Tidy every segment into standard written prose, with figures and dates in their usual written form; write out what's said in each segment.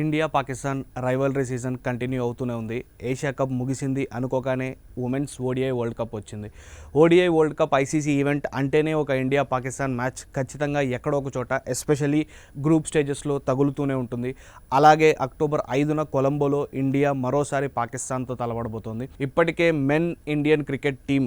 India Pakistan rivalry season continue అవుతూనే ఉంది. Asia cup ముగిసింది అనుకోగానే ఉమెన్స్ ఓడిఐ వరల్డ్ కప్ వచ్చింది. ODI world cup ICC event అంటేనే ఒక ఇండియా పాకిస్తాన్ మ్యాచ్ ఖచ్చితంగా ఎక్కడో ఒక చోట ఎస్పెషల్లీ గ్రూప్ స్టేజెస్లో తగులుతూనే ఉంటుంది. అలాగే అక్టోబర్ 5న కొలంబోలో ఇండియా మరోసారి పాకిస్తాన్తో తలపడబోతోంది. ఇప్పటికే మెన్ ఇండియన్ క్రికెట్ టీం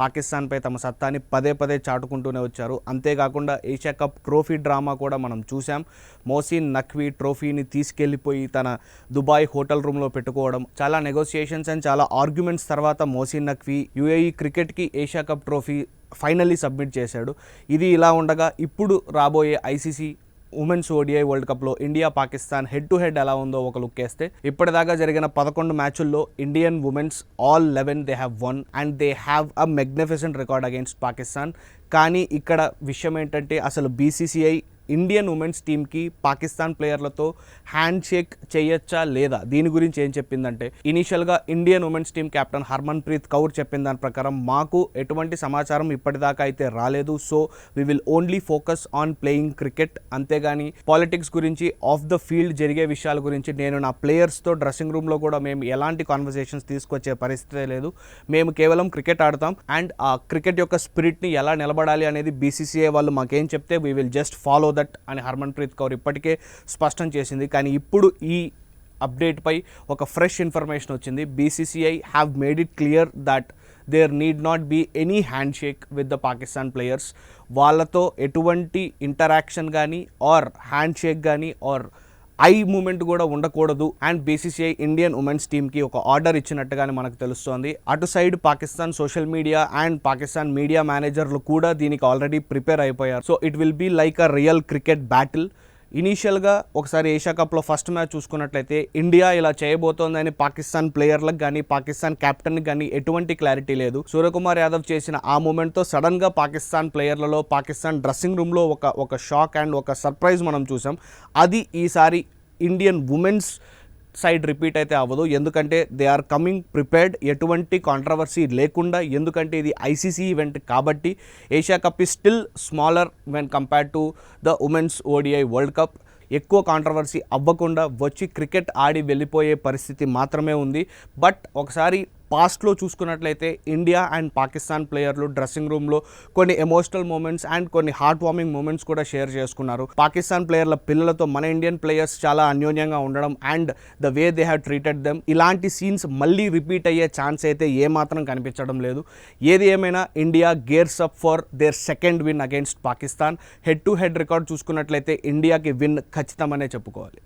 పాకిస్తాన్పై తమ సత్తాని పదే పదే చాటుకుంటూనే వచ్చారు. అంతేకాకుండా ఏషియా కప్ ట్రోఫీ డ్రామా కూడా మనం చూసాం. మోసిన్ నఖ్వీ ట్రోఫీని తీసుకెళ్లిపోయి తన దుబాయ్ హోటల్ రూమ్లో పెట్టుకోవడం, చాలా నెగోసియేషన్స్ అండ్ చాలా ఆర్గ్యుమెంట్స్ తర్వాత మోసిన్ నఖ్వీ యూఏఈ క్రికెట్కి Asia cup trophy finally submit చేశాడు. ఇది ఇలా ఉండగా ఇప్పుడు రాబోయే ఐసీసీ ఉమెన్స్ ఓడిఐ వరల్డ్ కప్లో India Pakistan head to head ఎలా ఉందో ఒక లుక్ వేస్తే, ఇప్పటిదాకా జరిగిన 11 మ్యాచుల్లో Indian women's all 11 they have won and they have a magnificent record against Pakistan. కానీ ఇక్కడ విషయం ఏంటంటే అసలు బీసీసీఐ ఇండియన్ ఉమెన్స్ టీమ్కి పాకిస్తాన్ ప్లేయర్లతో హ్యాండ్ షేక్ చేయొచ్చా లేదా, దీని గురించి ఏం చెప్పిందంటే, ఇనీషియల్గా Indian women's team captain Harman Preet Kaur చెప్పిన దాని ప్రకారం మాకు ఎటువంటి సమాచారం ఇప్పటిదాకా అయితే రాలేదు. So we will only focus on playing cricket. అంతేగాని పాలిటిక్స్ గురించి, ఆఫ్ ద ఫీల్డ్ జరిగే విషయాల గురించి నేను నా ప్లేయర్స్తో డ్రెస్సింగ్ రూమ్లో కూడా మేము ఎలాంటి కాన్వర్సేషన్స్ తీసుకొచ్చే పరిస్థితే లేదు. మేము కేవలం క్రికెట్ ఆడతాం అండ్ ఆ క్రికెట్ యొక్క స్పిరిట్ని ఎలా నిలబడాలి అనేది బీసీసీఐ వాళ్ళు మాకేం చెప్తే we will just follow that అని హర్మన్ ప్రీత్ కౌర్ ఇప్పటికే స్పష్టం చేసింది. కానీ ఇప్పుడు ఈ అప్డేట్పై ఒక ఫ్రెష్ ఇన్ఫర్మేషన్ వచ్చింది. BCCI have made it clear that there need not be any handshake with the Pakistan players. వాళ్ళతో ఎటువంటి ఇంటరాక్షన్ కానీ ఆర్ హ్యాండ్ షేక్ కానీ ఆర్ ఐ మూమెంట్ కూడా ఉండకూడదు అండ్ బీసీసీఐ ఇండియన్ ఉమెన్స్ టీమ్కి ఒక ఆర్డర్ ఇచ్చినట్టుగానే మనకు తెలుస్తోంది. అటు side Pakistan social media and Pakistan media మేనేజర్లు కూడా దీనికి ఆల్రెడీ ప్రిపేర్ అయిపోయారు. So it will be like a real cricket battle. ఇనీషియల్గా ఒకసారి ఏషియా కప్లో ఫస్ట్ మ్యాచ్ చూసుకున్నట్లయితే ఇండియా ఇలా చేయబోతోందని పాకిస్తాన్ ప్లేయర్లకు కానీ పాకిస్తాన్ కెప్టెన్కి కానీ ఎటువంటి క్లారిటీ లేదు. సూర్యకుమార్ యాదవ్ చేసిన ఆ మూమెంట్తో సడన్గా పాకిస్తాన్ ప్లేయర్లలో, పాకిస్తాన్ డ్రెస్సింగ్ రూమ్లో ఒక షాక్ అండ్ ఒక సర్ప్రైజ్ మనం చూసాం. అది ఈసారి ఇండియన్ ఉమెన్స్ సైడ్ రిపీట్ అయితే అవ్వదు. ఎందుకంటే దే ఆర్ కమింగ్ ప్రిపేర్డ్, ఎటువంటి కాంట్రవర్సీ లేకుండా. ఎందుకంటే ఇది ఐసీసీ ఈవెంట్ కాబట్టి. Asia cup is still smaller when compared to the women's ODI world cup. ఎక్కువ కాంట్రవర్సీ అవ్వకుండా వచ్చి క్రికెట్ ఆడి వెళ్ళిపోయే పరిస్థితి మాత్రమే ఉంది. బట్ ఒకసారి పాస్ట్లో చూసుకున్నట్లయితే ఇండియా అండ్ పాకిస్తాన్ ప్లేయర్లు డ్రెస్సింగ్ రూమ్లో కొన్ని ఎమోషనల్ మూమెంట్స్ అండ్ కొన్ని హార్ట్ వార్మింగ్ మూమెంట్స్ కూడా షేర్ చేసుకున్నారు. పాకిస్తాన్ ప్లేయర్ల పిల్లలతో మన ఇండియన్ ప్లేయర్స్ చాలా అన్యోన్యంగా ఉండడం and the way they have treated them, ఇలాంటి సీన్స్ మళ్ళీ రిపీట్ అయ్యే ఛాన్స్ అయితే ఏమాత్రం కనిపించడం లేదు. ఏది ఏమైనా India gears up for their second win against Pakistan. Head to head record చూసుకున్నట్లయితే ఇండియాకి విన్ ఖచ్చితమనే చెప్పుకోవాలి.